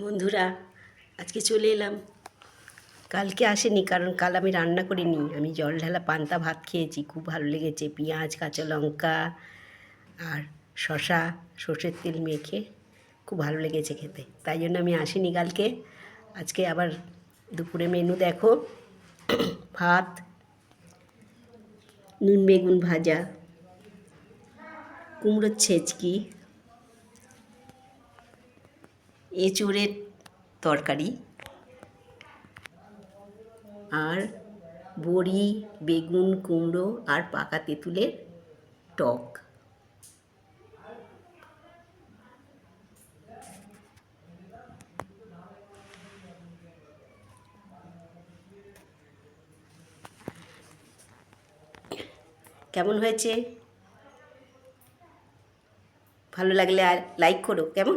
বন্ধুরা, আজকে চলে এলাম। কালকে আসেনি, কারণ কাল আমি রান্না করিনি। আমি জল ঢালা পান্তা ভাত খেয়েছি, খুব ভালো লেগেছে। পেঁয়াজ, কাঁচা লঙ্কা আর শশা, সর্ষের তেল মেখে খুব ভালো লেগেছে খেতে। তাই জন্য আমি আসিনি কালকে। আজকে আবার দুপুরে মেনু দেখো, ভাত, নুন বেগুন ভাজা, কুমড়োর ছেচকি, এঁচোড়ের তরকারি আর বড়ি, বেগুন, কুমড়ো আর পাকা তেঁতুলের টক। কেমন হয়েছে? ভালো লাগলে আর লাইক করো, কেমন?